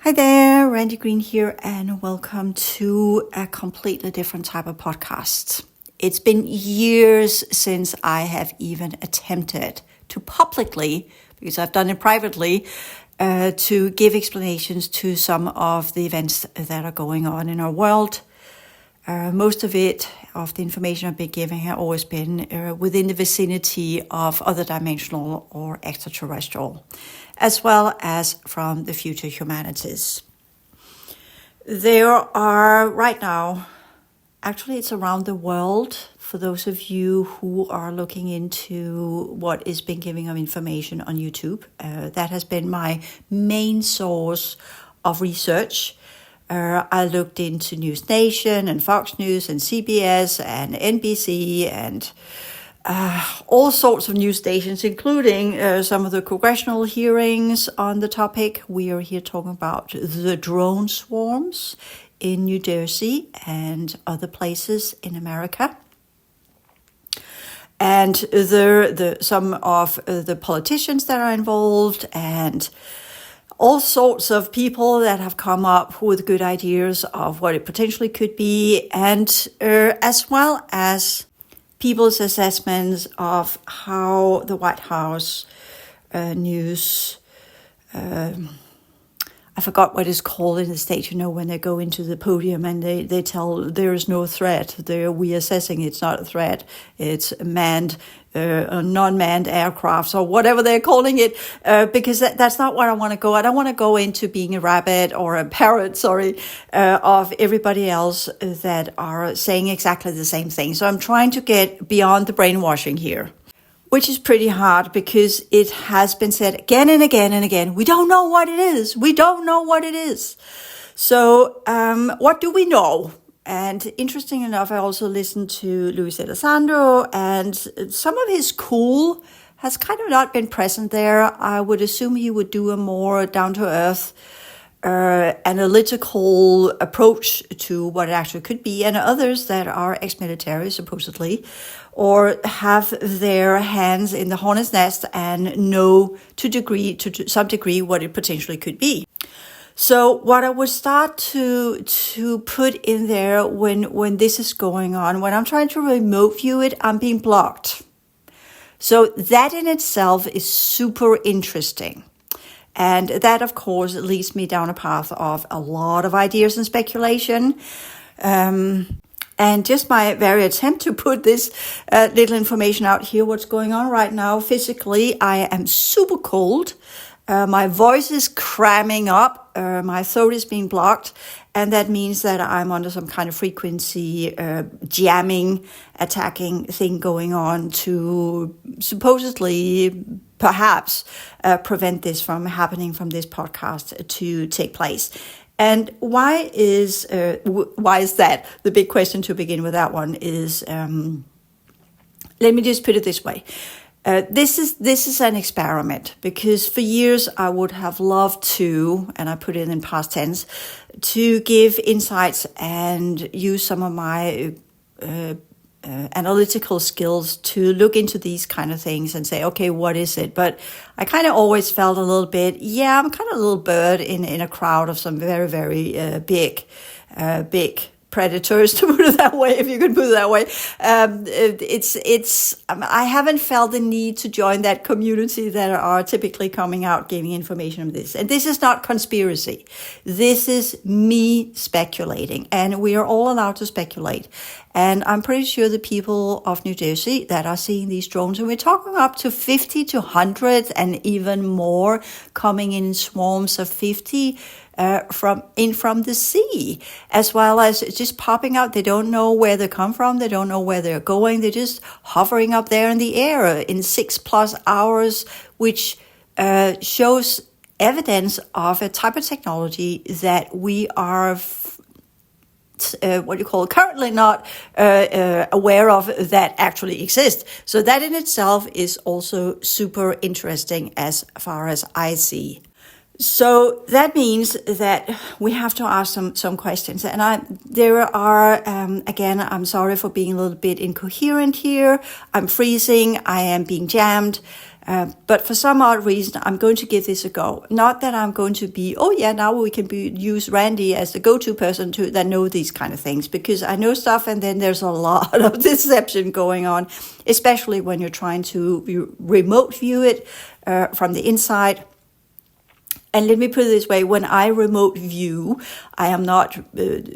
Hi there, Randi Green here, and welcome to a completely different type of podcast. It's been years since I have even attempted to publicly, because I've done it privately, to give explanations to some of the events that are going on in our world. Most of the information I've been giving have always been within the vicinity of other dimensional or extraterrestrial, as well as from the future humanities. There are right now, actually it's around the world, for those of you who are looking into what is being given of information on YouTube. That has been my main source of research. I looked into News Nation and Fox News and CBS and NBC and all sorts of news stations, including some of the congressional hearings on the topic. We are here talking about the drone swarms in New Jersey and other places in America. And some of the politicians that are involved and all sorts of people that have come up with good ideas of what it potentially could be, and as well as people's assessments of how the White House news, I forgot what it's called in the States, when they go into the podium and they tell there is no threat. We assessing it's not a threat. It's manned, non-manned aircrafts or whatever they're calling it, because that's not what I want to go. I don't want to go into being a rabbit or a parrot, of everybody else that are saying exactly the same thing. So I'm trying to get beyond the brainwashing here, which is pretty hard because it has been said again and again and again. We don't know what it is. We don't know what it is. So what do we know? And interesting enough, I also listened to Luis Elizondo, and some of his cool has kind of not been present there. I would assume he would do a more down-to-earth analytical approach to what it actually could be, and others that are ex-military, supposedly, or have their hands in the hornet's nest and know to some degree what it potentially could be. So what I would start to put in there when this is going on, when I'm trying to remote view it, I'm being blocked. So that in itself is super interesting. And that, of course, leads me down a path of a lot of ideas and speculation. And just my very attempt to put this little information out here, what's going on right now. Physically, I am super cold. My voice is cramming up. My throat is being blocked. And that means that I'm under some kind of frequency jamming, attacking thing going on to supposedly, perhaps, prevent this from happening from this podcast to take place. And why is that? The big question to begin with that one is, let me just put it this way. This is an experiment, because for years I would have loved to, and I put it in past tense, to give insights and use some of my analytical skills to look into these kind of things and say, okay, what is it? But I kind of always felt a little bit, I'm kind of a little bird in a crowd of some very, very big predators, to put it that way, if you could put it that way. I haven't felt the need to join that community that are typically coming out giving information on this. And this is not conspiracy. This is me speculating, and we are all allowed to speculate. And I'm pretty sure the people of New Jersey that are seeing these drones, and we're talking up to 50 to 100 and even more coming in swarms of 50 from the sea, as well as just popping out. They don't know where they come from. They don't know where they're going. They're just hovering up there in the air in 6+ hours, which shows evidence of a type of technology that we are currently not aware of that actually exists. So that in itself is also super interesting as far as I see. So that means that we have to ask some questions. And there are, again, I'm sorry for being a little bit incoherent here. I'm freezing. I am being jammed. But for some odd reason, I'm going to give this a go. Not that I'm going to be, now we can use Randi as the go-to person that know these kind of things, because I know stuff and then there's a lot of deception going on, especially when you're trying to remote view it from the inside. And let me put it this way, when I remote view, I am not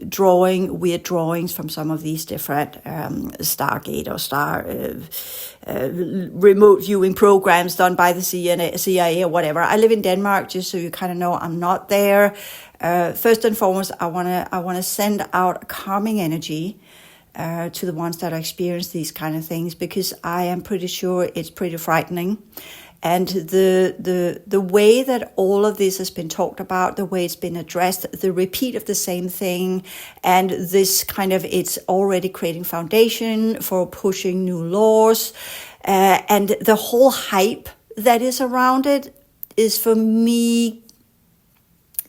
drawing weird drawings from some of these different Stargate or star remote viewing programs done by the CIA or whatever. I live in Denmark, just so you kind of know I'm not there. First and foremost, I wanna send out a calming energy to the ones that experience these kind of things, because I am pretty sure it's pretty frightening. And the way that all of this has been talked about, the way it's been addressed, the repeat of the same thing, and this kind of, it's already creating foundation for pushing new laws, and the whole hype that is around it is, for me,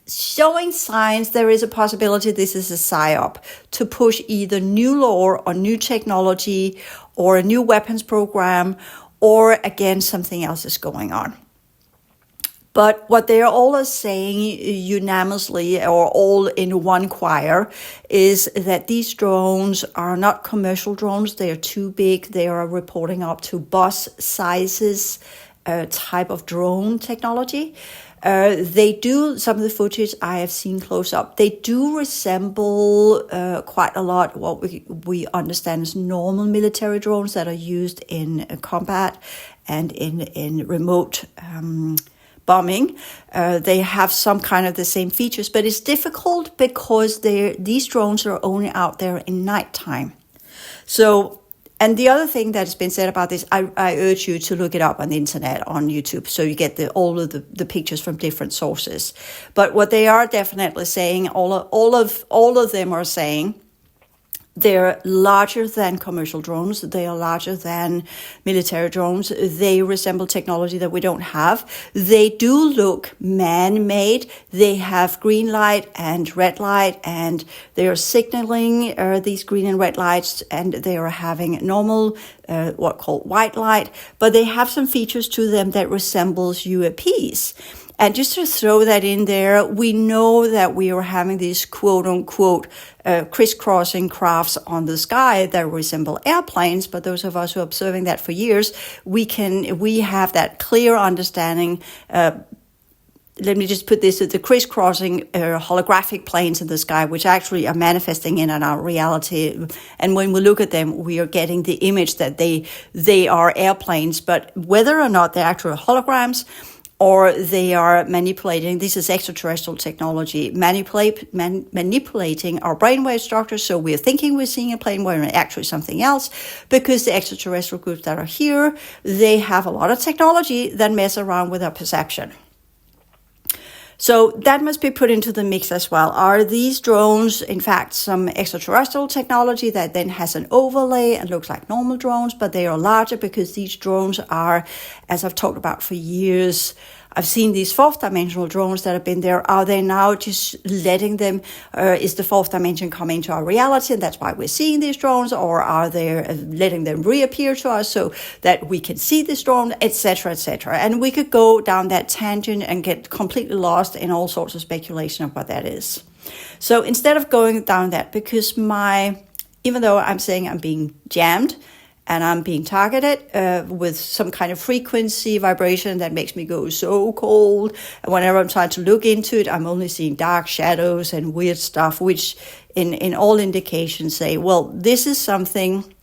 showing signs there is a possibility this is a psyop to push either new law or new technology or a new weapons program, or again, something else is going on. But what they're all saying unanimously, or all in one choir, is that these drones are not commercial drones. They are too big. They are reporting up to bus sizes type of drone technology. They do, some of the footage I have seen close up, they do resemble quite a lot what we understand as normal military drones that are used in combat and in remote bombing. They have some kind of the same features, but it's difficult because these drones are only out there in nighttime. So, and the other thing that has been said about this, I urge you to look it up on the internet, on YouTube, so you get all of the pictures from different sources. But what they are definitely saying, all of them are saying, they're larger than commercial drones. They are larger than military drones. They resemble technology that we don't have. They do look man-made. They have green light and red light, and they are signaling these green and red lights, and they are having normal, what called white light. But they have some features to them that resembles UAPs. And just to throw that in there, we know that we are having these quote-unquote crisscrossing crafts on the sky that resemble airplanes. But those of us who are observing that for years, we have that clear understanding. Let me just put this at the crisscrossing holographic planes in the sky, which actually are manifesting in our reality. And when we look at them, we are getting the image that they are airplanes. But whether or not they're actual holograms, or they are manipulating, this is extraterrestrial technology, manipulating our brainwave structure, so we're thinking we're seeing a plane when it's actually something else, because the extraterrestrial groups that are here, they have a lot of technology that mess around with our perception. So that must be put into the mix as well. Are these drones, in fact, some extraterrestrial technology that then has an overlay and looks like normal drones, but they are larger because these drones are, as I've talked about for years, I've seen these fourth dimensional drones that have been there. Are they now just letting them, is the fourth dimension coming into our reality and that's why we're seeing these drones? Or are they letting them reappear to us so that we can see this drone, etc., etc.? And we could go down that tangent and get completely lost in all sorts of speculation of what that is. So instead of going down that, because even though I'm saying I'm being jammed, and I'm being targeted with some kind of frequency vibration that makes me go so cold. And whenever I'm trying to look into it, I'm only seeing dark shadows and weird stuff, which in all indications say, well, this is something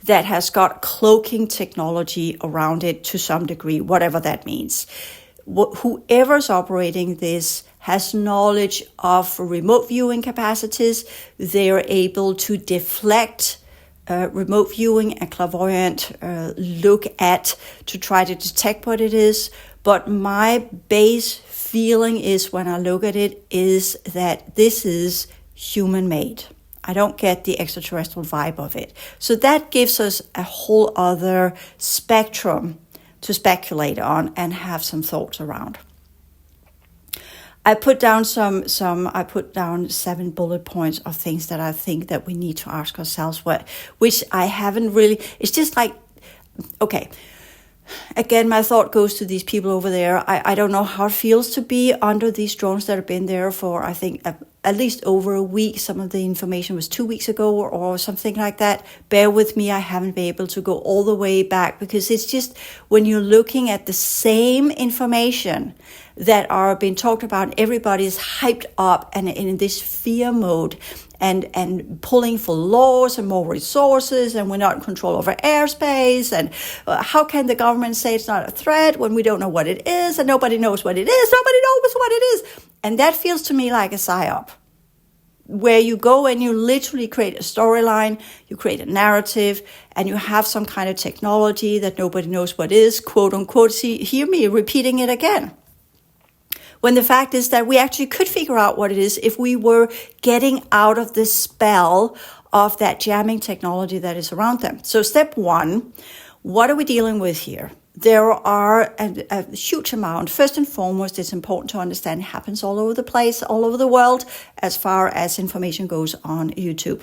that has got cloaking technology around it to some degree, whatever that means. Whoever's operating this has knowledge of remote viewing capacities. They are able to deflect remote viewing and clairvoyant look at to try to detect what it is. But my base feeling is, when I look at it, is that this is human-made. I don't get the extraterrestrial vibe of it. So that gives us a whole other spectrum to speculate on and have some thoughts around. I put down I put down 7 bullet points of things that I think that we need to ask ourselves, which I haven't really, it's just like, okay, again, my thought goes to these people over there. I don't know how it feels to be under these drones that have been there for, I think, at least over a week. Some of the information was 2 weeks ago or something like that. Bear with me, I haven't been able to go all the way back, because it's just when you're looking at the same information that are being talked about, everybody's hyped up and in this fear mode and pulling for laws and more resources, and we're not in control over airspace, and how can the government say it's not a threat when we don't know what it is, and nobody knows what it is, nobody knows what it is. And that feels to me like a psyop, where you go and you literally create a storyline, you create a narrative, and you have some kind of technology that nobody knows what is, quote unquote. See, hear me repeating it again. When the fact is that we actually could figure out what it is if we were getting out of the spell of that jamming technology that is around them. So step one, what are we dealing with here? There are a huge amount. First and foremost, it's important to understand it happens all over the place, all over the world, as far as information goes on YouTube.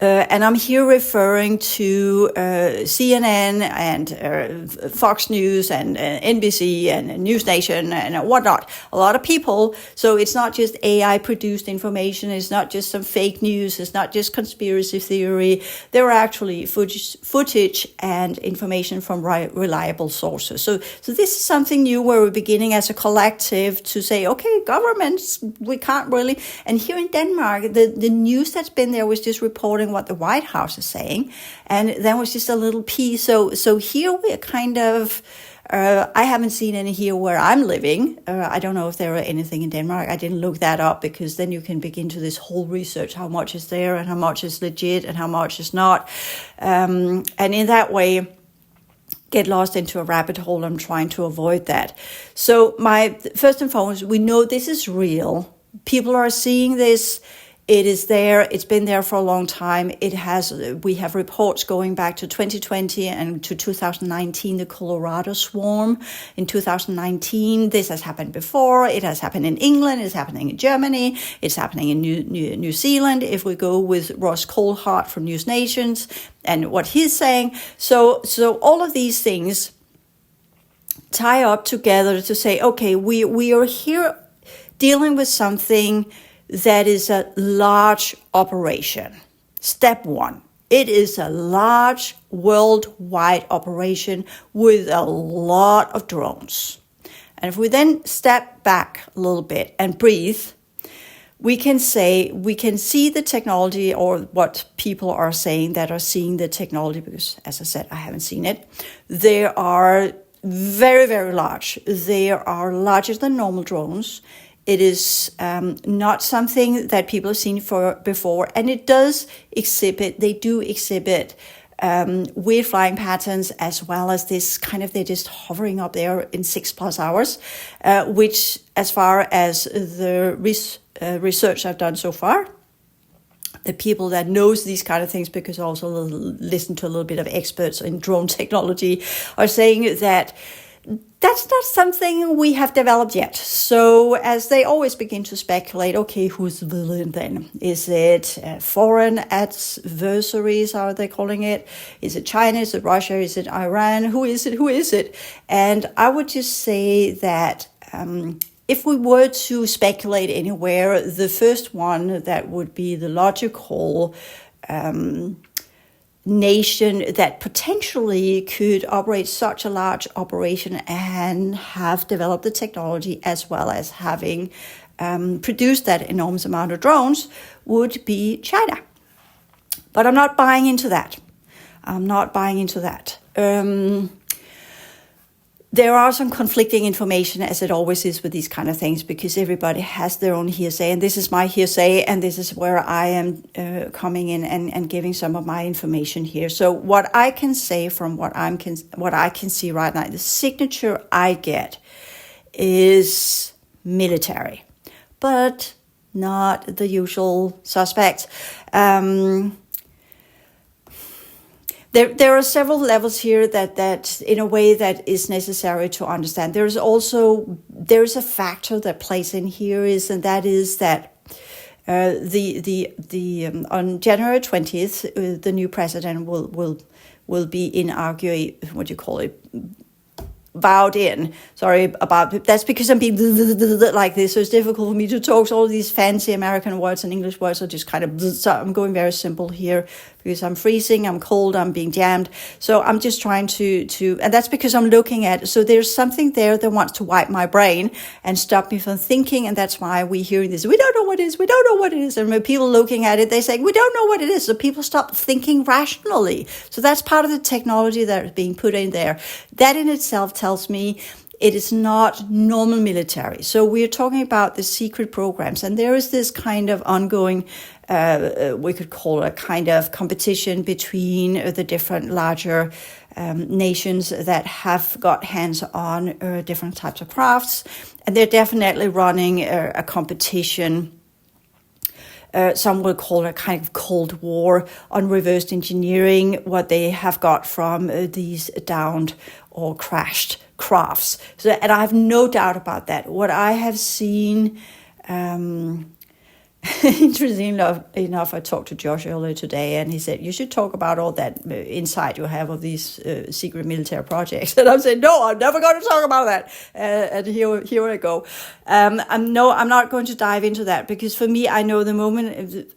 And I'm here referring to CNN and Fox News and NBC and News Nation and whatnot. A lot of people. So it's not just AI-produced information. It's not just some fake news. It's not just conspiracy theory. There are actually footage and information from reliable sources. So this is something new where we're beginning as a collective to say, okay, governments, we can't really. And here in Denmark, the news that's been there was just reporting what the White House is saying, and then was just a little piece. So here we're kind of, I haven't seen any here where I'm living. I don't know if there are anything in Denmark. I didn't look that up, because then you can begin to this whole research, how much is there and how much is legit and how much is not. And in that way, get lost into a rabbit hole. I'm trying to avoid that. So first and foremost, we know this is real. People are seeing this. It is there. It's been there for a long time. We have reports going back to 2020 and to 2019, the Colorado swarm in 2019. This has happened before. It has happened in England. It's happening in Germany. It's happening in New Zealand. If we go with Ross Coulthart from News Nations and what he's saying. So all of these things tie up together to say, okay, we are here dealing with something that is a large operation. Step one, it is a large worldwide operation with a lot of drones. And if we then step back a little bit and breathe, we can see the technology, or what people are saying that are seeing the technology, because as I said, I haven't seen it. They are very, very large. They are larger than normal drones. It is not something that people have seen before, and they do exhibit weird flying patterns, as well as this kind of, they're just hovering up there in 6+ hours, which, as far as the research I've done so far, the people that knows these kind of things, because I also listen to a little bit of experts in drone technology, are saying that that's not something we have developed yet. So as they always begin to speculate, okay, who's the villain then? Is it foreign adversaries, are they calling it? Is it China? Is it Russia? Is it Iran? Who is it? Who is it? And I would just say that if we were to speculate anywhere, the first one that would be the logical nation that potentially could operate such a large operation and have developed the technology, as well as having produced that enormous amount of drones, would be China. But I'm not buying into that. There are some conflicting information, as it always is with these kind of things, because everybody has their own hearsay, and this is my hearsay, and this is where I am coming in and giving some of my information here. So what I can say from what I can see right now, the signature I get is military, but not the usual suspects. There are several levels here that in a way that is necessary to understand. There's a factor that plays in here, and that is that on January 20th, the new president will will be inarguable, what do you call it, vowed in. Sorry about it. That's because I'm being like this, so it's difficult for me to talk. So all these fancy American words and English words are just kind of, so I'm going very simple here because I'm freezing, I'm cold, I'm being jammed. So I'm just trying to, and that's because I'm looking at, so there's something there that wants to wipe my brain and stop me from thinking, and that's why we hear this, we don't know what it is, we don't know what it is. And when people looking at it, they say, we don't know what it is. So people stop thinking rationally. So that's part of the technology that is being put in there. That in itself tells me it is not normal military. So we're talking about the secret programs, and there is this kind of ongoing, we could call it a kind of competition between the different larger nations that have got hands on different types of crafts, and they're definitely running a competition. Some will call it a kind of Cold War on reverse engineering what they have got from these downed or crashed crafts. So, and I have no doubt about that. What I have seen, interesting enough, I talked to Josh earlier today, and he said, you should talk about all that insight you have of these secret military projects. And I'm saying, no, I'm never going to talk about that. And here I go. I'm not going to dive into that, because for me, I know the moment.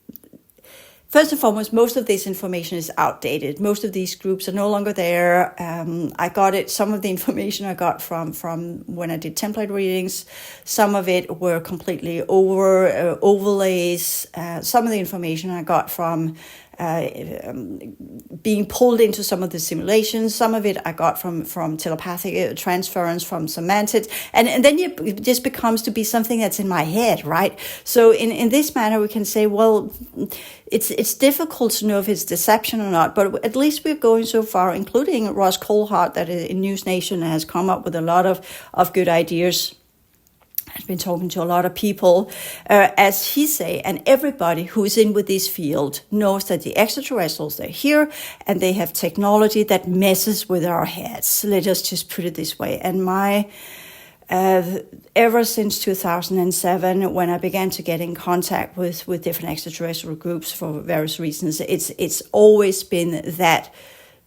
First and foremost, most of this information is outdated. Most of these groups are no longer there. I got it. Some of the information I got from when I did template readings. Some of it were completely overlays. Some of the information I got from being pulled into some of the simulations. Some of it I got from telepathic transference, from semantics, and then it just becomes to be something that's in my head, right? So in this manner, we can say, well, it's difficult to know if it's deception or not, but at least we're going so far, including Ross Coulthart, that in News Nation has come up with a lot of good ideas. I've been talking to a lot of people, as he say, and everybody who is in with this field knows that the extraterrestrials, they're here, and they have technology that messes with our heads. Let us just put it this way. And ever since 2007, when I began to get in contact with different extraterrestrial groups for various reasons, it's always been that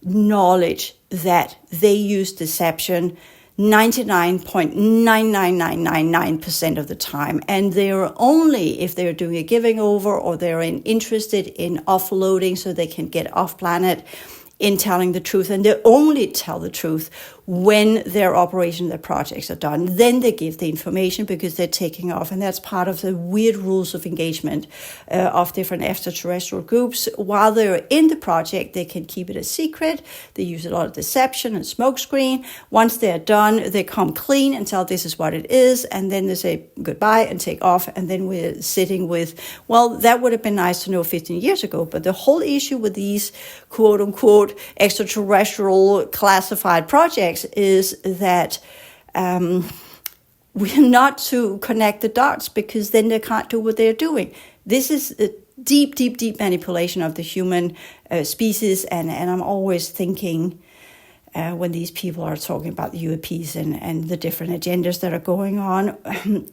knowledge that they use deception 99.99999% of the time. And they're only if they're doing a giving over or they're interested in offloading so they can get off planet in telling the truth. And they only tell the truth when their operation, their projects are done. Then they give the information because they're taking off. And that's part of the weird rules of engagement of different extraterrestrial groups. While they're in the project, they can keep it a secret. They use a lot of deception and smokescreen. Once they're done, they come clean and tell this is what it is. And then they say goodbye and take off. And then we're sitting with, well, that would have been nice to know 15 years ago. But the whole issue with these quote unquote extraterrestrial classified projects is that we're not to connect the dots, because then they can't do what they're doing. This is a deep manipulation of the human species, and I'm always thinking when these people are talking about the UAPs and the different agendas that are going on,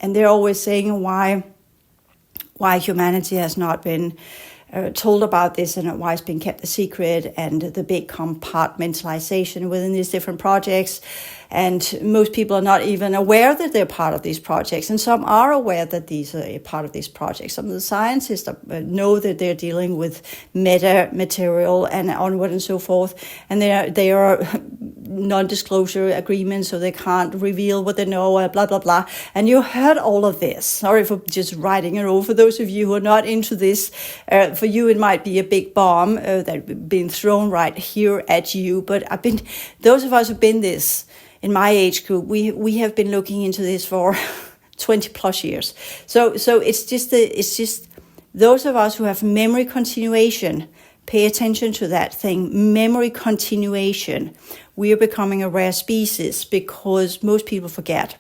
and they're always saying why humanity has not been told about this and why it's been kept a secret, and the big compartmentalization within these different projects. And most people are not even aware that they're part of these projects. And some are aware that these are a part of these projects. Some of the scientists know that they're dealing with meta material and onward and so forth. And they are non-disclosure agreements, so they can't reveal what they know, blah, blah, blah. And you heard all of this. Sorry for just writing it over. For those of you who are not into this, for you it might be a big bomb that's been thrown right here at you. But those of us who've been this, in my age group, we have been looking into this for 20 plus years. So it's just those of us who have memory continuation, pay attention to that thing, memory continuation. We are becoming a rare species because most people forget.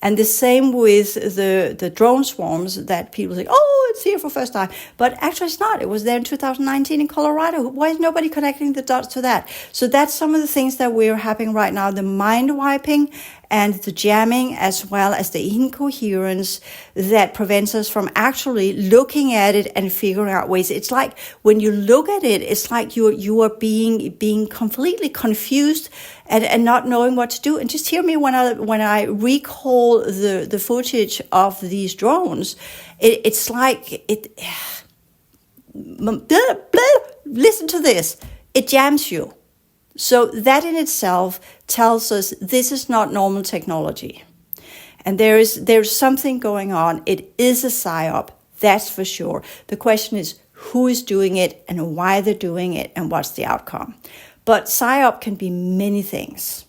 And the same with the drone swarms that people say, oh, it's here for first time. But actually it's not. It was there in 2019 in Colorado. Why is nobody connecting the dots to that? So that's some of the things that we're having right now, the mind wiping and the jamming as well as the incoherence that prevents us from actually looking at it and figuring out ways. It's like when you look at it, it's like you are being completely confused and not knowing what to do. And just hear me when I recall the footage of these drones. It's like it. Blah, blah, listen to this. It jams you. So that in itself tells us this is not normal technology. And there's something going on. It is a psyop, that's for sure. The question is who is doing it and why they're doing it and what's the outcome. But psyop can be many things.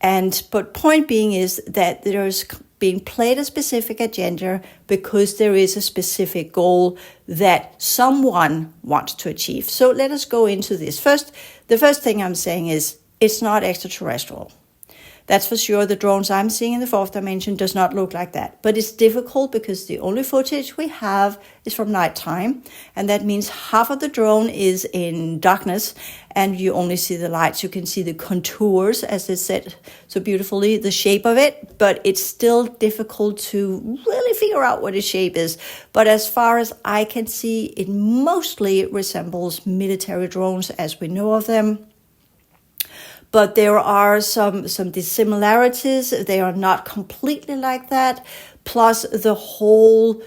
But point being is that there's being played a specific agenda because there is a specific goal that someone wants to achieve. So let us go into this. The first thing I'm saying is it's not extraterrestrial. That's for sure. The drones I'm seeing in the fourth dimension does not look like that. But it's difficult because the only footage we have is from nighttime. And that means half of the drone is in darkness and you only see the lights. You can see the contours, as it said so beautifully, the shape of it. But it's still difficult to really figure out what its shape is. But as far as I can see, it mostly resembles military drones as we know of them. But there are some dissimilarities. They are not completely like that. Plus the whole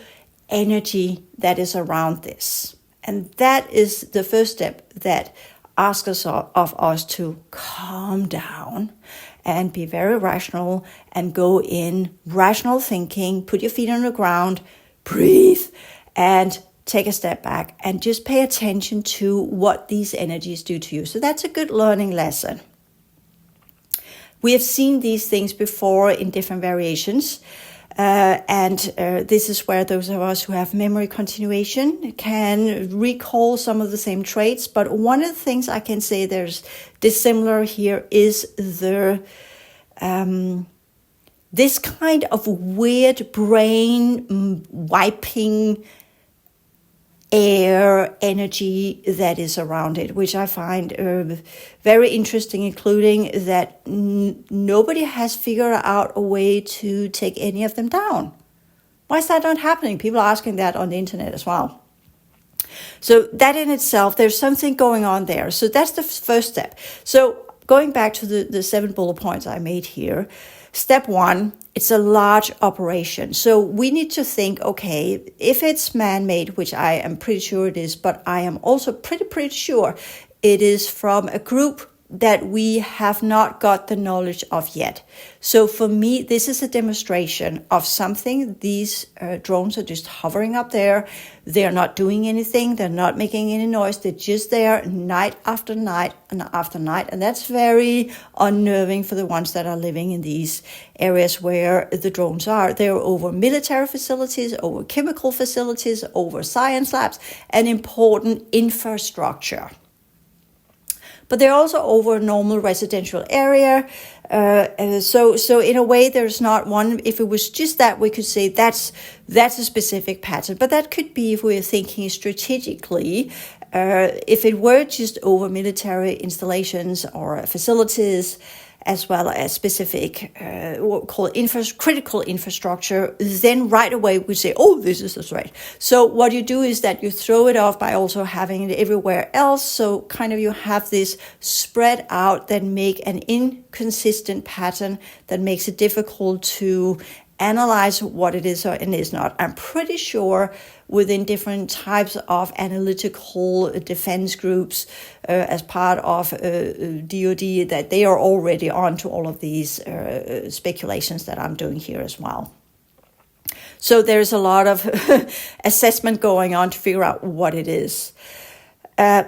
energy that is around this. And that is the first step that asks us of us to calm down and be very rational and go in rational thinking, put your feet on the ground, breathe, and take a step back and just pay attention to what these energies do to you. So that's a good learning lesson. We have seen these things before in different variations, and this is where those of us who have memory continuation can recall some of the same traits. But one of the things I can say there's dissimilar here is this kind of weird brain wiping air energy that is around it, which I find very interesting, including that nobody has figured out a way to take any of them down. Why is that not happening? People are asking that on the internet as well. So that in itself, there's something going on there. So that's the first step. So going back to the 7 bullet points I made here, step 1, it's a large operation. So we need to think, okay, if it's man-made, which I am pretty sure it is, but I am also pretty sure it is from a group that we have not got the knowledge of yet. So for me, this is a demonstration of something. These drones are just hovering up there. They're not doing anything. They're not making any noise. They're just there night after night and after night. And that's very unnerving for the ones that are living in these areas where the drones are. They're over military facilities, over chemical facilities, over science labs, and important infrastructure. But they're also over a normal residential area. So in a way, there's not one. If it was just that, we could say that's a specific pattern. But that could be if we're thinking strategically. If it were just over military installations or facilities, as well as specific what we call critical infrastructure, then right away we say, oh, this is the threat. So what you do is that you throw it off by also having it everywhere else. So kind of you have this spread out that make an inconsistent pattern that makes it difficult to analyze what it is and is not. I'm pretty sure within different types of analytical defense groups as part of DoD that they are already on to all of these speculations that I'm doing here as well. So there's a lot of assessment going on to figure out what it is.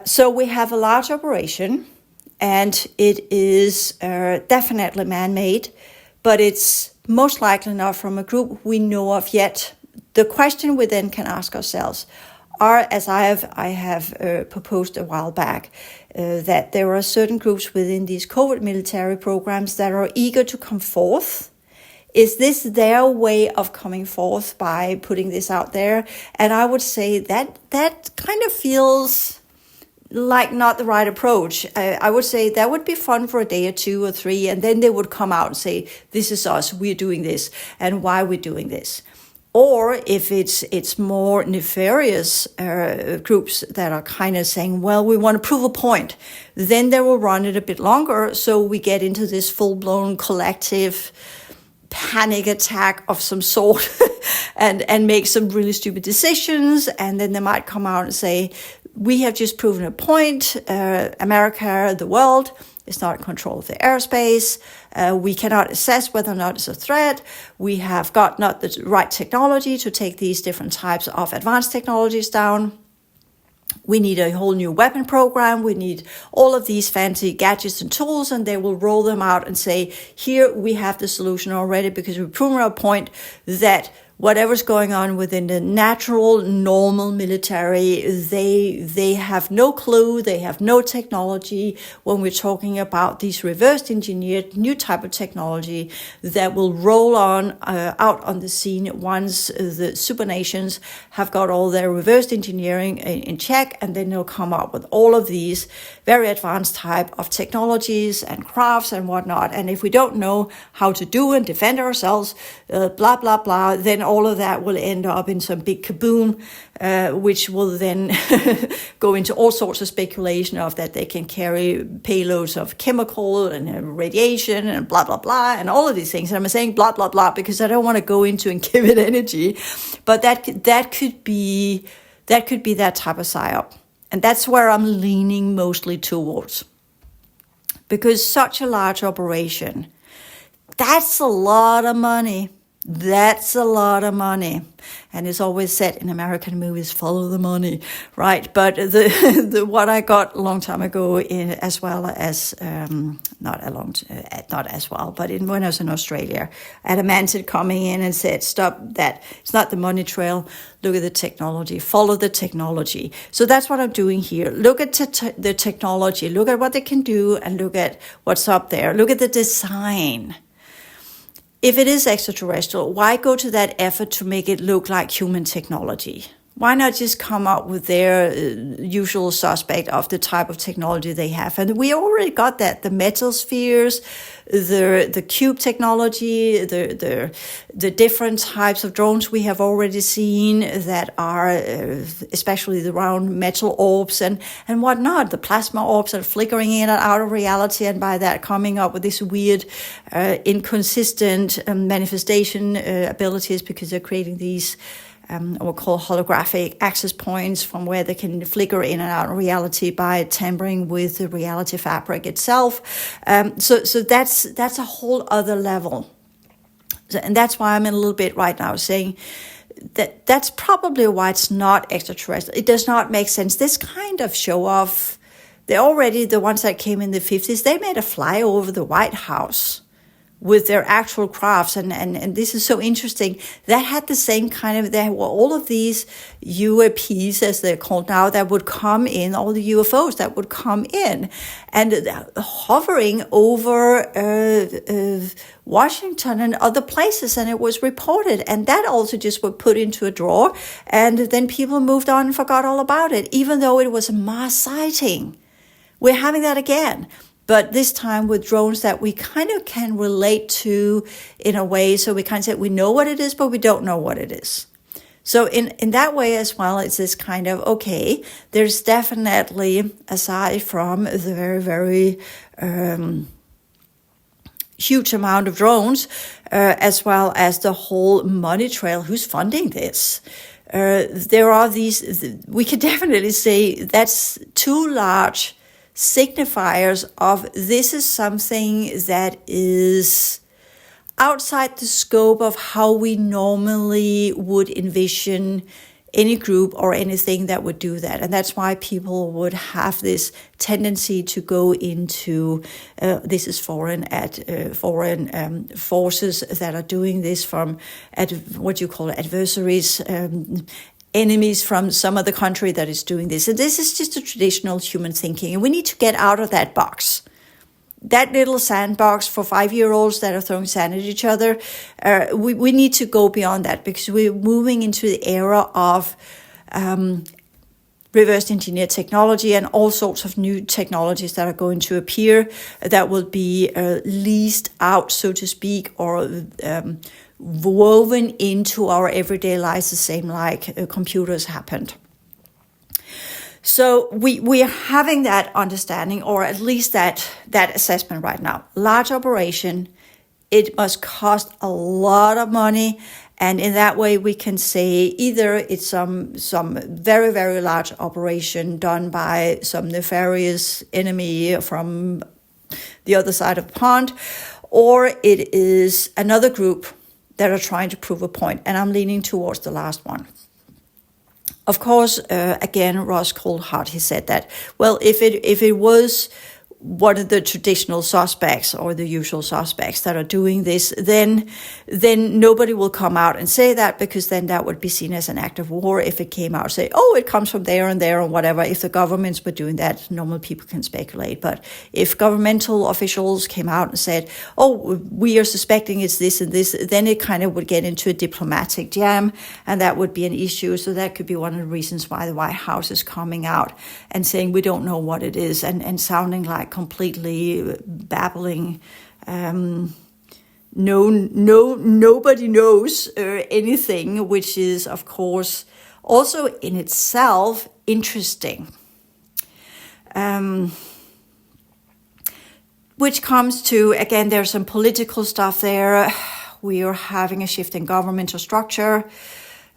So we have a large operation and it is definitely man-made, but it's most likely not from a group we know of yet. The question we then can ask ourselves are, as I have proposed a while back, that there are certain groups within these covert military programs that are eager to come forth. Is this their way of coming forth by putting this out there? And I would say that kind of feels like not the right approach. I would say that would be fun for a day or 2 or 3, and then they would come out and say, this is us, we're doing this, and why we're doing this. Or if it's more nefarious groups that are kind of saying, well, we want to prove a point, then they will run it a bit longer, so we get into this full-blown collective panic attack of some sort and make some really stupid decisions, and then they might come out and say, we have just proven a point, America, the world, is not in control of the airspace. We cannot assess whether or not it's a threat. We have got not the right technology to take these different types of advanced technologies down. We need a whole new weapon program. We need all of these fancy gadgets and tools, and they will roll them out and say, here we have the solution already because we've proven our point that whatever's going on within the natural, normal military, they have no clue, they have no technology when we're talking about these reverse engineered new type of technology that will roll on out on the scene once the supernations have got all their reverse engineering in check, and then they'll come up with all of these very advanced type of technologies and crafts and whatnot. And if we don't know how to do and defend ourselves, blah, blah, blah, then all of that will end up in some big kaboom, which will then go into all sorts of speculation of that they can carry payloads of chemical and radiation and blah, blah, blah, and all of these things. And I'm saying blah, blah, blah because I don't want to go into and give it energy, but that could be that type of psyop. And that's where I'm leaning mostly towards. Because such a large operation, that's a lot of money. That's a lot of money. And it's always said in American movies, follow the money, right? But the what I got a long time ago, as well as not as well, but when I was in Australia, I had a man coming in and said, "Stop that! It's not the money trail. Look at the technology. Follow the technology." So that's what I'm doing here. Look at the technology. Look at what they can do, and look at what's up there. Look at the design. If it is extraterrestrial, why go to that effort to make it look like human technology? Why not just come up with their usual suspect of the type of technology they have? And we already got that. The metal spheres, the cube technology, the different types of drones we have already seen that are especially the round metal orbs and whatnot, the plasma orbs that are flickering in and out of reality, and by that coming up with this weird inconsistent manifestation abilities because they're creating these what we call holographic access points from where they can flicker in and out of reality by tampering with the reality fabric itself. So that's a whole other level. And that's why I'm in a little bit right now saying that's probably why it's not extraterrestrial. It does not make sense. This kind of show off, they're already the ones that came in the 50s, they made a fly over the White House with their actual crafts, and this is so interesting. That had the same kind of, there were all of these UAPs, as they're called now, that would come in, all the UFOs that would come in, and hovering over Washington and other places, and it was reported, and that also just was put into a drawer, and then people moved on and forgot all about it, even though it was a mass sighting. We're having that again. But this time with drones that we kind of can relate to in a way. So we kind of say we know what it is, but we don't know what it is. So in that way as well, it's this kind of, okay, there's definitely, aside from the very, very huge amount of drones, as well as the whole money trail, who's funding this? There are these, we could definitely say that's too large signifiers of this is something that is outside the scope of how we normally would envision any group or anything that would do that. And that's why people would have this tendency to go into this is foreign forces that are doing this from what you call adversaries, enemies from some other country that is doing this. And this is just a traditional human thinking. And we need to get out of that box. That little sandbox for 5-year-olds that are throwing sand at each other. We need to go beyond that because we're moving into the era of reverse engineer technology and all sorts of new technologies that are going to appear that will be leased out, so to speak, or woven into our everyday lives the same like computers happened. So we are having that understanding, or at least that assessment right now. Large operation, it must cost a lot of money. And in that way, we can say either it's some very, very large operation done by some nefarious enemy from the other side of the pond, or it is another group that are trying to prove a point. And I'm leaning towards the last one. Of course, again, Ross Coulthart, he said that, well, if it was one of the traditional suspects or the usual suspects that are doing this, then nobody will come out and say that, because then that would be seen as an act of war. If it came out and say, oh, it comes from there and there or whatever, if the governments were doing that, normal people can speculate. But if governmental officials came out and said, oh, we are suspecting it's this and this, then it kind of would get into a diplomatic jam, and that would be an issue. So that could be one of the reasons why the White House is coming out and saying we don't know what it is, and sounding like completely babbling. Nobody knows anything, which is, of course, also in itself interesting. Which comes to, again, there's some political stuff there. We are having a shift in governmental structure.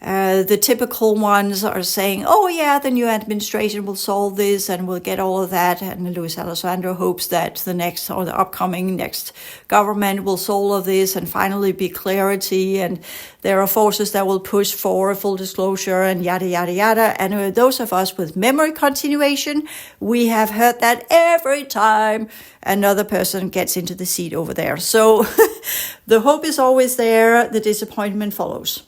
The typical ones are saying, oh yeah, the new administration will solve this and we'll get all of that. And Luis Elizondo hopes that the upcoming next government will solve all of this and finally be clarity. And there are forces that will push for full disclosure and yada, yada, yada. And those of us with memory continuation, we have heard that every time another person gets into the seat over there. So the hope is always there. The disappointment follows.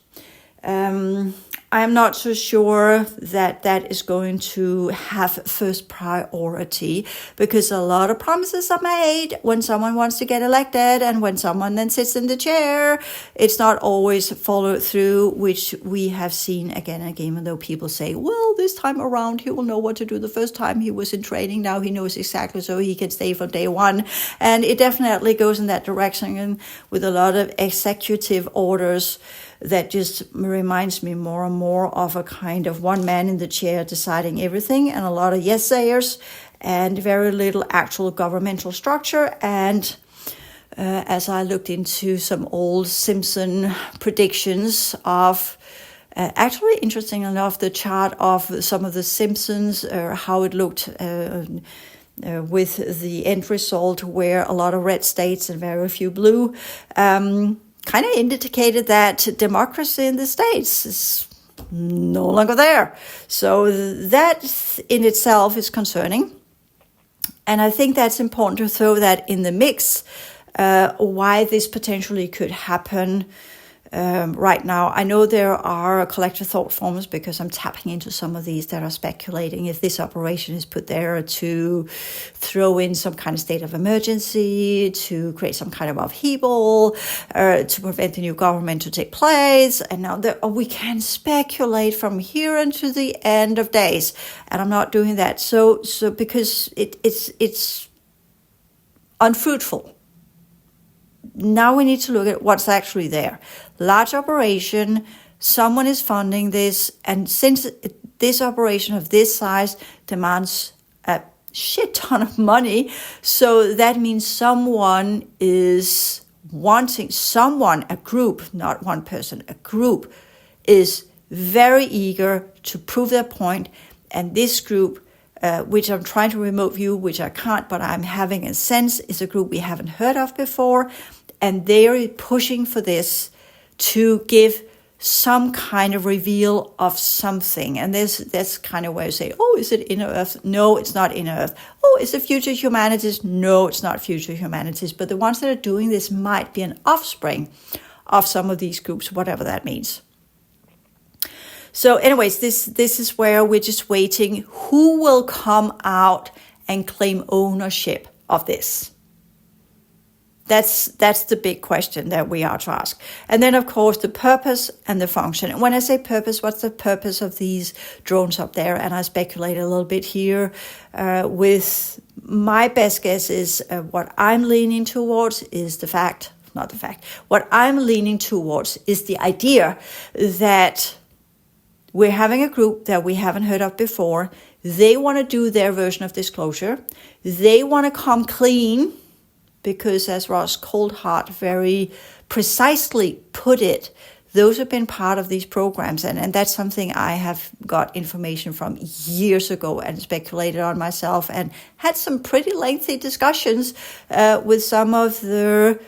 I'm not so sure that is going to have first priority, because a lot of promises are made when someone wants to get elected, and when someone then sits in the chair, it's not always followed through, which we have seen again and again, even though people say, well, this time around he will know what to do. The first time he was in training, now he knows exactly, so he can stay from day one. And it definitely goes in that direction, and with a lot of executive orders that just reminds me more and more of a kind of one man in the chair deciding everything, and a lot of yes-sayers and very little actual governmental structure. And as I looked into some old Simpson predictions of, actually, interesting enough, the chart of some of the Simpsons, how it looked with the end result where a lot of red states and very few blue, kind of indicated that democracy in the States is no longer there. So that in itself is concerning. And I think that's important to throw that in the mix, why this potentially could happen right now. I know there are collective thought forms, because I'm tapping into some of these that are speculating if this operation is put there to throw in some kind of state of emergency, to create some kind of upheaval, to prevent the new government to take place. And now we can speculate from here until the end of days, and I'm not doing that. So because it's unfruitful. Now we need to look at what's actually there. Large operation, someone is funding this, and since this operation of this size demands a shit ton of money, so that means someone is wanting, a group, not one person, a group is very eager to prove their point, and this group, which I'm trying to remote view, which I can't, but I'm having a sense is a group we haven't heard of before, and they're pushing for this to give some kind of reveal of something. And that's kind of where you say, oh, is it inner Earth? No, it's not inner Earth. Oh, is it future humanities? No, it's not future humanities. But the ones that are doing this might be an offspring of some of these groups, whatever that means. So anyways, this is where we're just waiting. Who will come out and claim ownership of this? That's the big question that we are to ask. And then, of course, the purpose and the function. And when I say purpose, what's the purpose of these drones up there? And I speculate a little bit here with my best guess is what I'm leaning towards is what I'm leaning towards is the idea that we're having a group that we haven't heard of before. They want to do their version of disclosure. They want to come clean because, as Ross Coldhart very precisely put it, those have been part of these programs. And that's something I have got information from years ago and speculated on myself and had some pretty lengthy discussions with some of the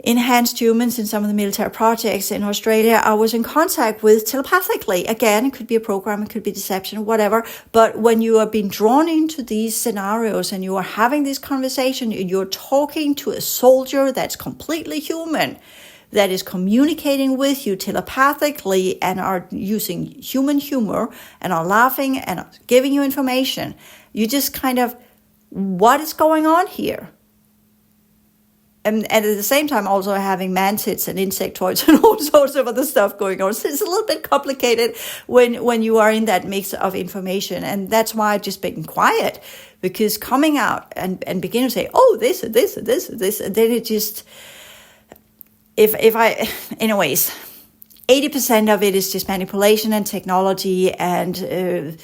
enhanced humans in some of the military projects in Australia I was in contact with telepathically. Again, it could be a program, it could be deception, whatever. But when you are being drawn into these scenarios and you are having this conversation, you're talking to a soldier that's completely human, that is communicating with you telepathically and are using human humor and are laughing and are giving you information. You just kind of, what is going on here? And at the same time, also having mantids and insectoids and all sorts of other stuff going on. So it's a little bit complicated when you are in that mix of information. And that's why I've just been quiet, because coming out and beginning to say, oh, this and this and this and this, and then it just, anyways, 80% of it is just manipulation and technology, and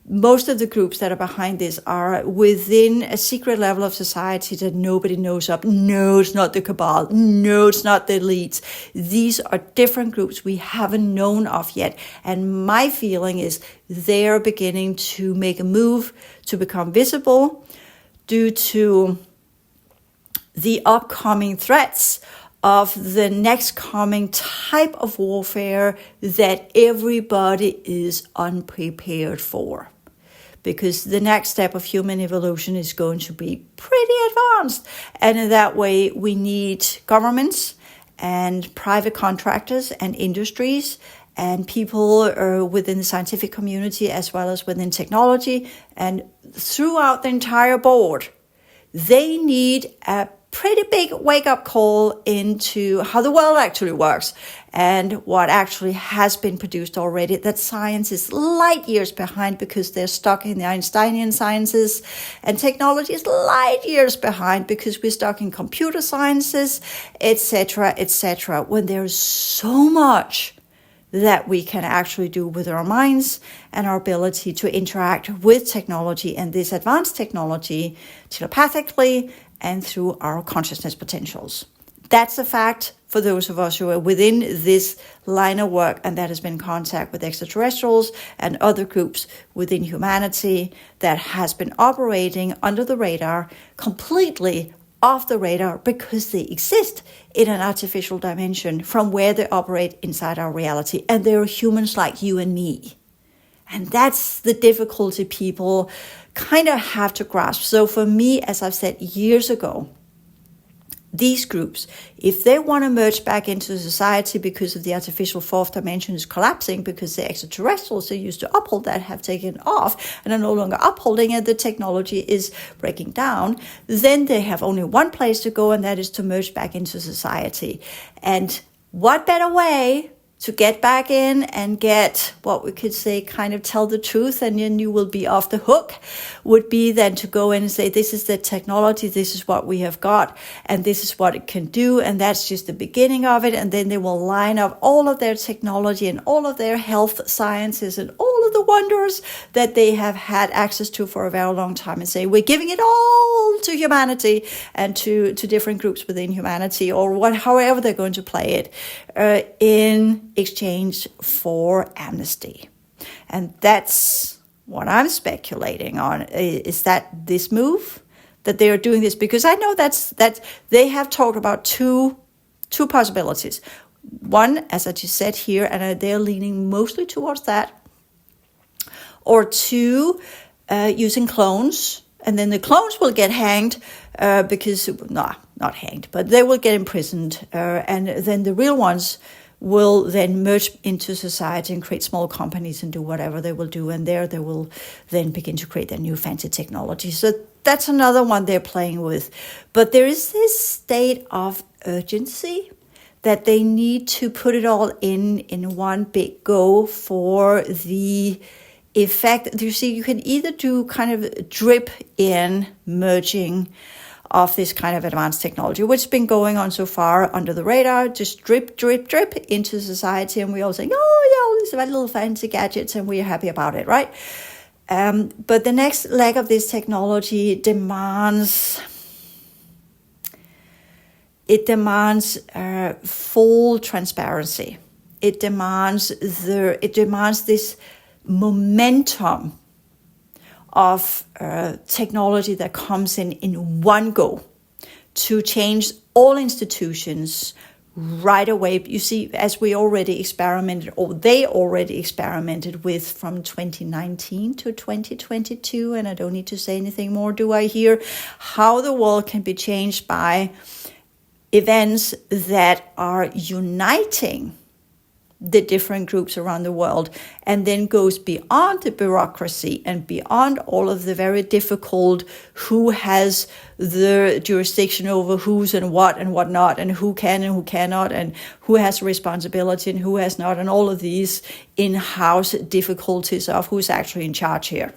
most of the groups that are behind this are within a secret level of society that nobody knows of. No, it's not the cabal. No, it's not the elites. These are different groups we haven't known of yet. And my feeling is they're beginning to make a move to become visible due to the upcoming threats of the next coming type of warfare that everybody is unprepared for. Because the next step of human evolution is going to be pretty advanced. And in that way, we need governments and private contractors and industries and people within the scientific community as well as within technology and throughout the entire board. They need a pretty big wake-up call into how the world actually works and what actually has been produced already, that science is light years behind because they're stuck in the Einsteinian sciences, and technology is light years behind because we're stuck in computer sciences, etc., when there's so much that we can actually do with our minds and our ability to interact with technology and this advanced technology telepathically and through our consciousness potentials. That's a fact for those of us who are within this line of work and that has been in contact with extraterrestrials and other groups within humanity that has been operating under the radar, completely off the radar, because they exist in an artificial dimension from where they operate inside our reality. And they're humans like you and me. And that's the difficulty people kind of have to grasp. So for me, as I've said years ago, these groups, if they want to merge back into society because of the artificial fourth dimension is collapsing, because the extraterrestrials they used to uphold that have taken off and are no longer upholding it, the technology is breaking down, then they have only one place to go, and that is to merge back into society. And what better way to get back in and get what we could say, kind of tell the truth, and then you will be off the hook, would be then to go in and say, this is the technology, this is what we have got, and this is what it can do, and that's just the beginning of it. And then they will line up all of their technology and all of their health sciences and all of the wonders that they have had access to for a very long time and say, we're giving it all to humanity and to different groups within humanity, or however they're going to play it, in exchange for amnesty. And that's what I'm speculating on, is that this move, that they are doing this, because I know that they have talked about two possibilities. One, as I just said here, and they're leaning mostly towards that, or two, using clones, and then the clones will get hanged because, not hanged, but they will get imprisoned, and then the real ones will then merge into society and create small companies and do whatever they will do. And there they will then begin to create their new fancy technology. So that's another one they're playing with. But there is this state of urgency that they need to put it all in one big go for the effect. You see, you can either do kind of drip in merging of this kind of advanced technology, which has been going on so far under the radar, just drip, drip, drip into society. And we all saying, oh, yeah, all these little fancy gadgets, and we're happy about it, right? But the next leg of this technology demands full transparency. It demands this momentum of technology that comes in one go to change all institutions right away. You see, as we already experimented, or they already experimented with from 2019 to 2022, and I don't need to say anything more, do I, here, how the world can be changed by events that are uniting the different groups around the world, and then goes beyond the bureaucracy and beyond all of the very difficult who has the jurisdiction over who's and what not, and who can and who cannot, and who has responsibility and who has not, and all of these in-house difficulties of who's actually in charge here.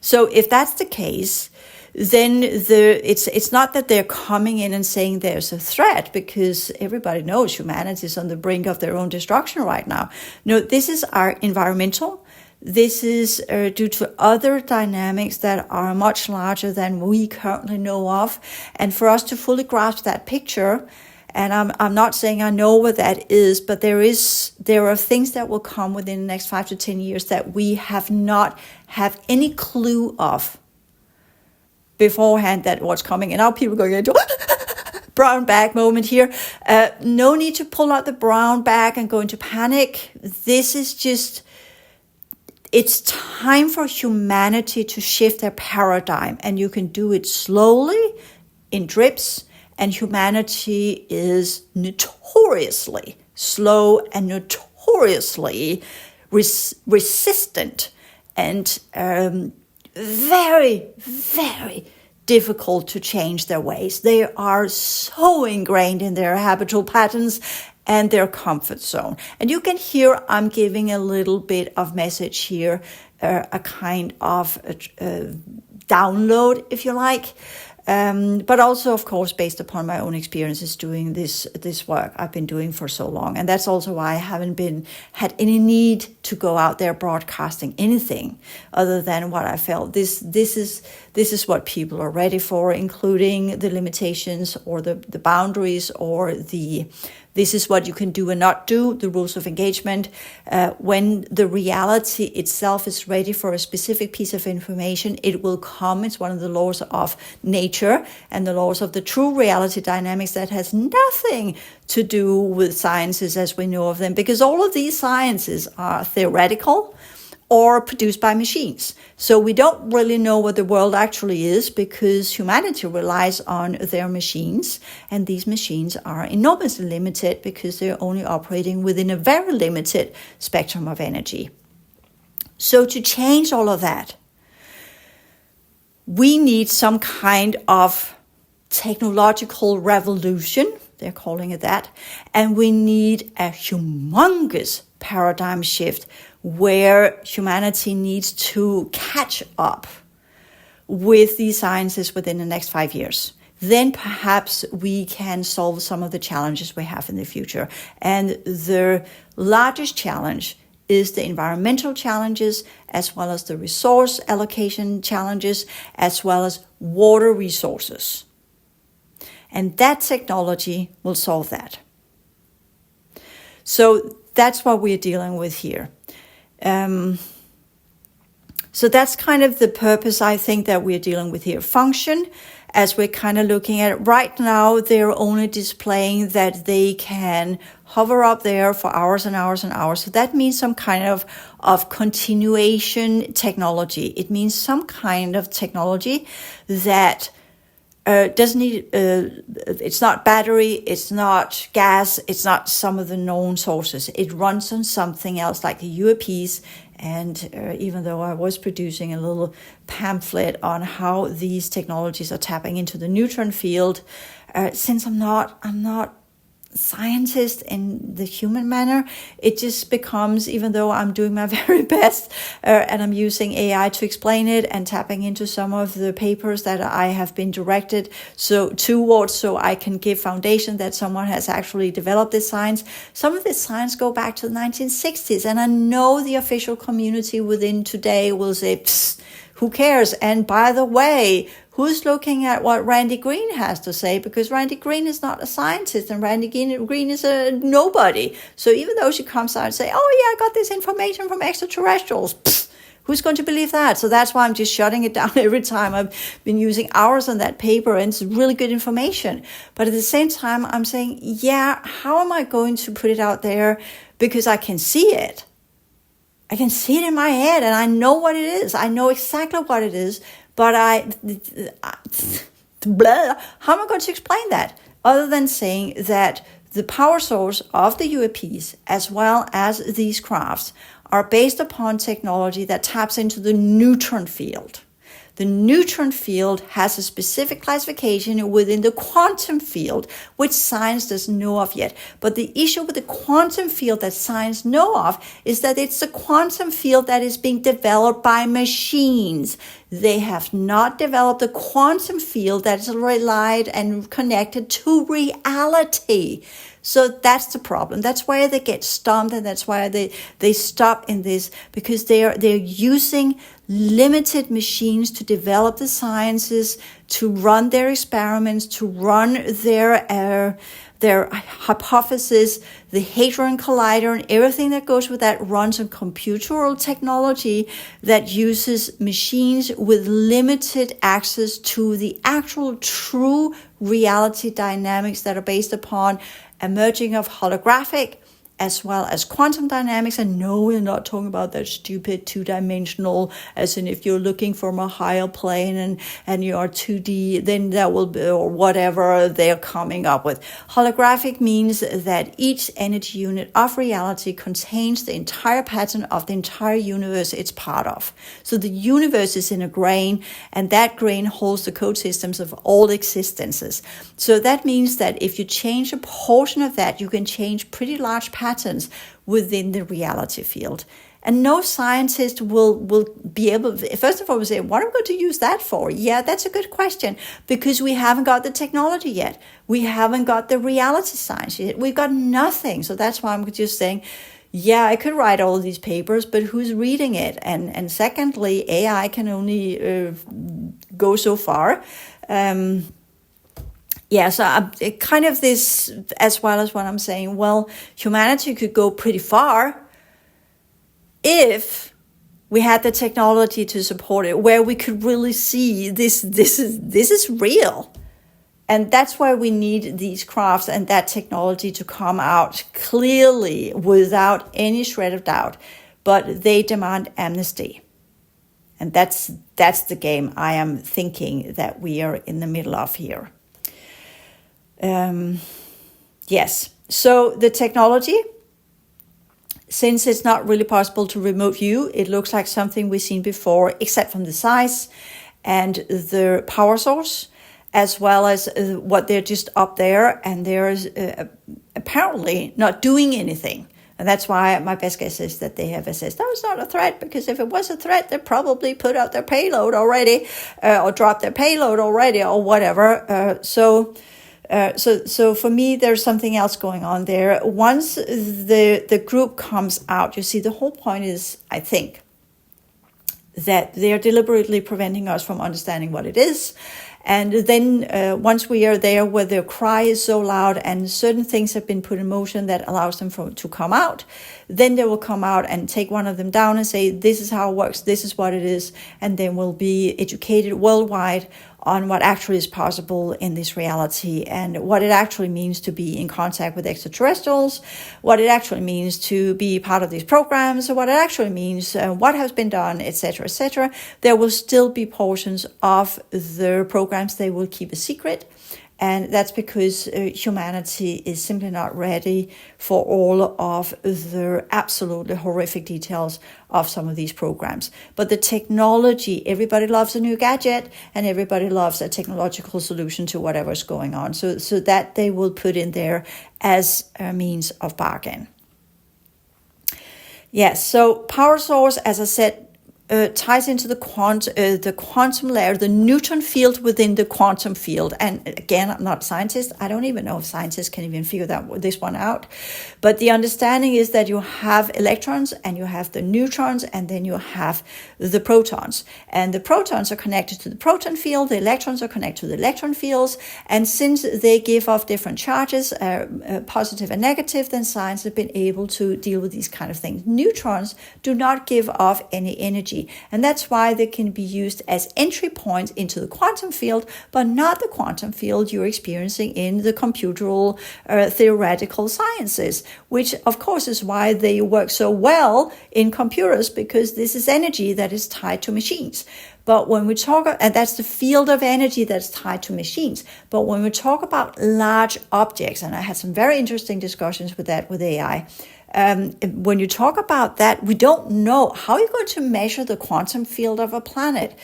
So if that's the case, then it's not that they're coming in and saying there's a threat, because everybody knows humanity is on the brink of their own destruction right now. No, this is our environmental. This is due to other dynamics that are much larger than we currently know of. And for us to fully grasp that picture, and I'm not saying I know what that is, but there are things that will come within the next 5 to 10 years that we have not any clue of beforehand that what's coming. And now people are going into brown bag moment here. No need to pull out the brown bag and go into panic. This is just, it's time for humanity to shift their paradigm, and you can do it slowly in drips. And humanity is notoriously slow and notoriously resistant and very, very difficult to change their ways. They are so ingrained in their habitual patterns and their comfort zone. And you can hear I'm giving a little bit of message here, a kind of download, if you like. But also, of course, based upon my own experiences doing this work I've been doing for so long. And that's also why I haven't had any need to go out there broadcasting anything other than what I felt. This is what people are ready for, including the limitations or the boundaries or this is what you can do and not do, the rules of engagement. When the reality itself is ready for a specific piece of information, it will come. It's one of the laws of nature and the laws of the true reality dynamics that has nothing to do with sciences as we know of them, because all of these sciences are theoretical or produced by machines. So we don't really know what the world actually is, because humanity relies on their machines, and these machines are enormously limited because they're only operating within a very limited spectrum of energy. So to change all of that, we need some kind of technological revolution, they're calling it that, and we need a humongous paradigm shift where humanity needs to catch up with these sciences within the next 5 years. Then perhaps we can solve some of the challenges we have in the future. And the largest challenge is the environmental challenges, as well as the resource allocation challenges, as well as water resources. And that technology will solve that. So that's what we're dealing with here. So that's kind of the purpose, I think, that we're dealing with here. Function, as we're kind of looking at it right now, they're only displaying that they can hover up there for hours and hours and hours. So that means some kind of continuation technology. It means some kind of technology that doesn't need, it's not battery, it's not gas, it's not some of the known sources. It runs on something else like the UAPs. And even though I was producing a little pamphlet on how these technologies are tapping into the neutron field, since I'm not scientist in the human manner, it just becomes, even though I'm doing my very best and I'm using AI to explain it and tapping into some of the papers that I have been directed towards so I can give foundation that someone has actually developed this science. Some of this science go back to the 1960s, and I know the official community within today will say, who cares? And by the way, who's looking at what Randi Green has to say? Because Randi Green is not a scientist, and Randi Green is a nobody. So even though she comes out and say, oh yeah, I got this information from extraterrestrials, who's going to believe that? So that's why I'm just shutting it down every time. I've been using hours on that paper, and it's really good information. But at the same time, I'm saying, yeah, how am I going to put it out there? Because I can see it. I can see it in my head, and I know what it is. I know exactly what it is, but how am I going to explain that? Other than saying that the power source of the UAPs, as well as these crafts, are based upon technology that taps into the neutron field. The neutron field has a specific classification within the quantum field, which science doesn't know of yet. But the issue with the quantum field that science know of is that it's the quantum field that is being developed by machines. They have not developed a quantum field that is relied and connected to reality. So that's the problem. That's why they get stumped, and that's why they stop in this, because they're using limited machines to develop the sciences, to run their experiments, to run their hypothesis. The Hadron Collider and everything that goes with that runs on computeral technology that uses machines with limited access to the actual true reality dynamics that are based upon emerging of holographic as well as quantum dynamics. And no, we're not talking about that stupid two-dimensional, as in if you're looking from a higher plane and you are 2D, then that will be, or whatever they're coming up with. Holographic means that each energy unit of reality contains the entire pattern of the entire universe it's part of. So the universe is in a grain, and that grain holds the code systems of all existences. So that means that if you change a portion of that, you can change pretty large patterns within the reality field. And no scientist will be able to, first of all, we say, what am I going to use that for? Yeah, that's a good question, because we haven't got the technology yet. We haven't got the reality science yet. We've got nothing. So that's why I'm just saying, yeah, I could write all of these papers, but who's reading it? And secondly, AI can only go so far. Yeah, so it kind of this, as well as what I'm saying, well, humanity could go pretty far if we had the technology to support it, where we could really see this is real. And that's why we need these crafts and that technology to come out clearly without any shred of doubt. But they demand amnesty. And that's the game I am thinking that we are in the middle of here. Yes, so the technology, since it's not really possible to remote view, it looks like something we've seen before, except from the size and the power source, as well as what they're just up there, and there's apparently not doing anything. And that's why my best guess is that they have assessed, oh, it's not a threat, because if it was a threat, they'd probably put out their payload already, or drop their payload already, or whatever. So for me, there's something else going on there. Once the group comes out, you see, the whole point is, I think, that they're deliberately preventing us from understanding what it is. And then once we are there where their cry is so loud and certain things have been put in motion that allows them to come out, then they will come out and take one of them down and say, this is how it works, this is what it is. And then we'll be educated worldwide on what actually is possible in this reality and what it actually means to be in contact with extraterrestrials, what it actually means to be part of these programs, what it actually means, what has been done, etc., etc. There will still be portions of the programs they will keep a secret. And that's because humanity is simply not ready for all of the absolutely horrific details of some of these programs. But the technology, everybody loves a new gadget and everybody loves a technological solution to whatever's going on. So that they will put in there as a means of bargain. Yes, so power source, as I said, ties into the quantum layer, the Newton field within the quantum field. And again, I'm not a scientist. I don't even know if scientists can even figure this one out. But the understanding is that you have electrons and you have the neutrons and then you have the protons. And the protons are connected to the proton field. The electrons are connected to the electron fields. And since they give off different charges, positive and negative, then science has been able to deal with these kind of things. Neutrons do not give off any energy. And that's why they can be used as entry points into the quantum field, but not the quantum field you're experiencing in the computeral theoretical sciences, which of course is why they work so well in computers, because this is energy that is tied to machines. But when we talk, and that's the field of energy that's tied to machines. But when we talk about large objects, and I had some very interesting discussions with that with AI, when you talk about that, we don't know how you're going to measure the quantum field of a planet.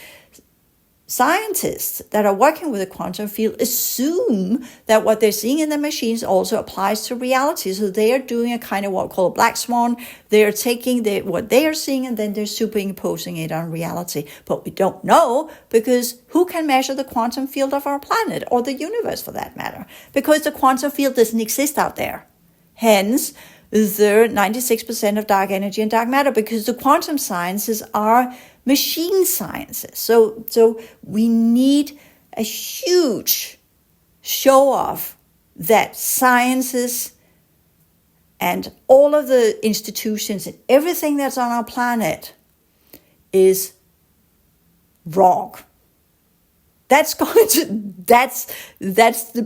Scientists that are working with the quantum field assume that what they're seeing in the machines also applies to reality. So they are doing a kind of what we call a black swan. They are taking what they are seeing and then they're superimposing it on reality. But we don't know, because who can measure the quantum field of our planet or the universe for that matter? Because the quantum field doesn't exist out there. Hence, the 96% of dark energy and dark matter, because the quantum sciences are machine sciences. So we need a huge show off that sciences and all of the institutions and everything that's on our planet is wrong. That's the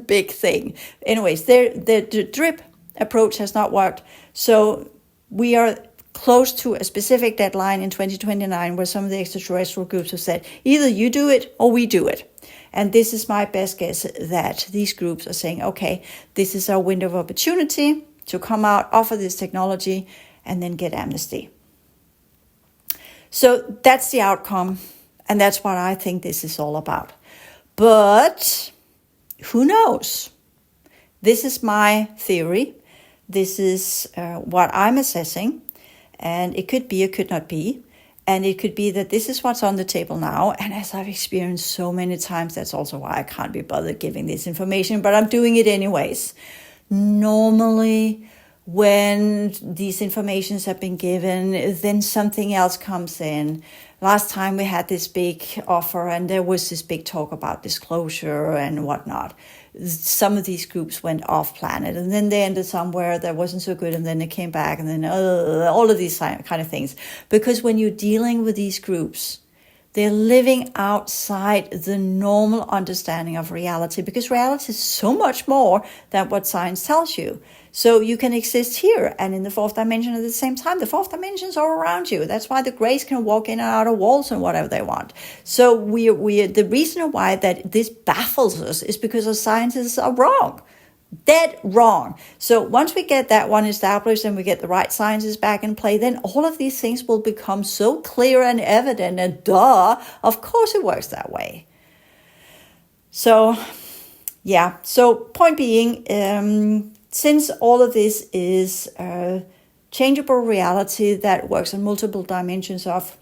big thing. Anyways, the drip approach has not worked. So we are close to a specific deadline in 2029 where some of the extraterrestrial groups have said, either you do it or we do it. And this is my best guess, that these groups are saying, okay, this is our window of opportunity to come out, offer this technology, and then get amnesty. So that's the outcome. And that's what I think this is all about. But who knows? This is my theory. This is what I'm assessing, and it could be, it could not be, and it could be that this is what's on the table now, and as I've experienced so many times, that's also why I can't be bothered giving this information, but I'm doing it anyways. Normally, when these informations have been given, then something else comes in. Last time we had this big offer, and there was this big talk about disclosure and whatnot. Some of these groups went off planet, and then they ended somewhere that wasn't so good, and then they came back, and then all of these kind of things. Because when you're dealing with these groups, they're living outside the normal understanding of reality, because reality is so much more than what science tells you. So you can exist here and in the fourth dimension at the same time. The fourth dimensions are around you. That's why the Greys can walk in and out of walls and whatever they want. So we the reason why that this baffles us is because our scientists are wrong. Dead wrong. So once we get that one established and we get the right sciences back in play, then all of these things will become so clear and evident, and of course it works that way. So, yeah. So point being, since all of this is a changeable reality that works on multiple dimensions of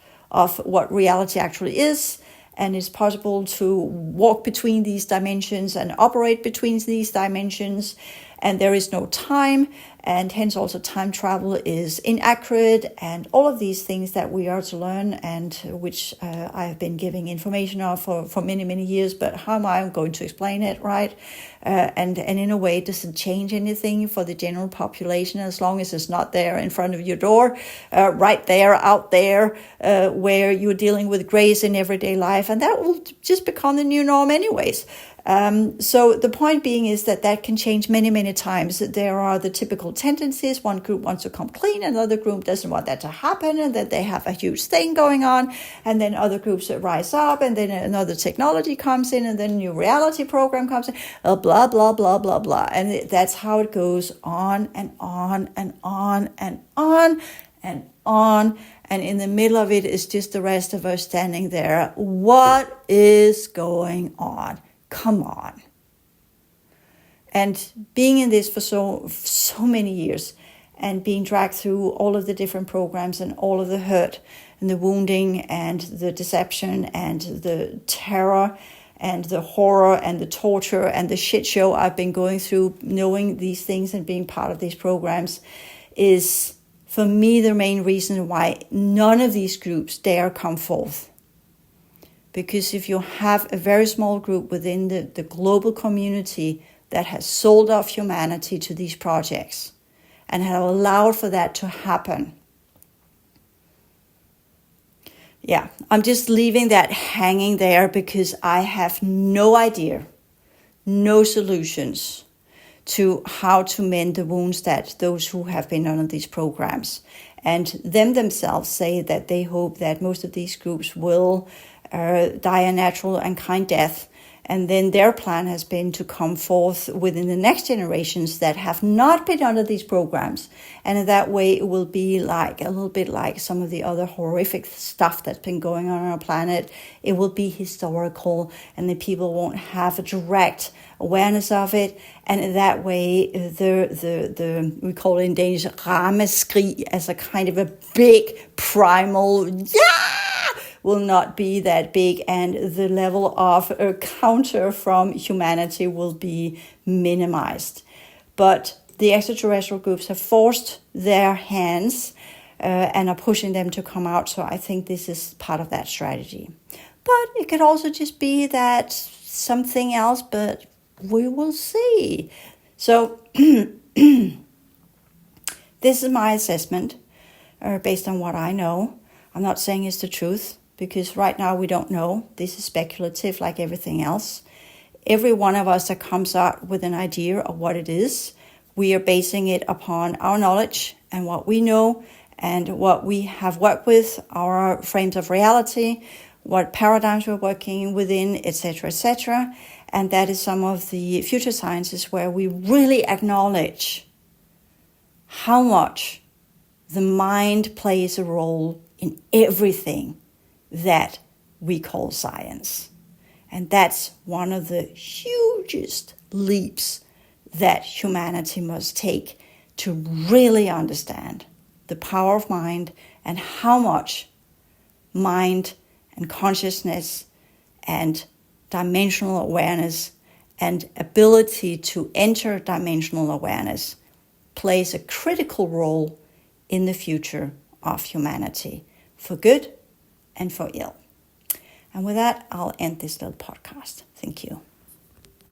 what reality actually is, and it's possible to walk between these dimensions and operate between these dimensions, and there is no time, and hence also time travel is inaccurate, and all of these things that we are to learn, and which I have been giving information of for many, many years, but how am I going to explain it, right? And in a way, it doesn't change anything for the general population as long as it's not there in front of your door, right there, out there, where you're dealing with grace in everyday life, and that will just become the new norm anyways. So the point being is that can change many, many times. There are the typical tendencies. One group wants to come clean, another group doesn't want that to happen, and that they have a huge thing going on. And then other groups rise up, and then another technology comes in, and then a new reality program comes in, blah, blah, blah, blah, blah. And that's how it goes on and on and on and on and on. And in the middle of it is just the rest of us standing there. What is going on? Come on. And being in this for so many years, and being dragged through all of the different programs and all of the hurt and the wounding and the deception and the terror and the horror and the torture and the shit show I've been going through, knowing these things and being part of these programs, is for me the main reason why none of these groups dare come forth. Because if you have a very small group within the global community that has sold off humanity to these projects and have allowed for that to happen, yeah, I'm just leaving that hanging there because I have no idea, no solutions to how to mend the wounds that those who have been under these programs and themselves say that they hope that most of these groups will die a natural and kind death. And then their plan has been to come forth within the next generations that have not been under these programs. And in that way, it will be like a little bit like some of the other horrific stuff that's been going on our planet. It will be historical, and the people won't have a direct awareness of it. And in that way, the we call it in Danish, ramaskrig, as a kind of a big primal, will not be that big, and the level of counter from humanity will be minimized. But the extraterrestrial groups have forced their hands and are pushing them to come out, so I think this is part of that strategy. But it could also just be that something else, but we will see. So this is my assessment based on what I know. I'm not saying it's the truth, because right now we don't know. This is speculative like everything else. Every one of us that comes out with an idea of what it is, we are basing it upon our knowledge and what we know and what we have worked with, our frames of reality, what paradigms we're working within, etc., etc. And that is some of the future sciences where we really acknowledge how much the mind plays a role in everything that we call science. And that's one of the hugest leaps that humanity must take to really understand the power of mind and how much mind and consciousness and dimensional awareness and ability to enter dimensional awareness plays a critical role in the future of humanity, for good and for ill. And with that, I'll end this little podcast. Thank you.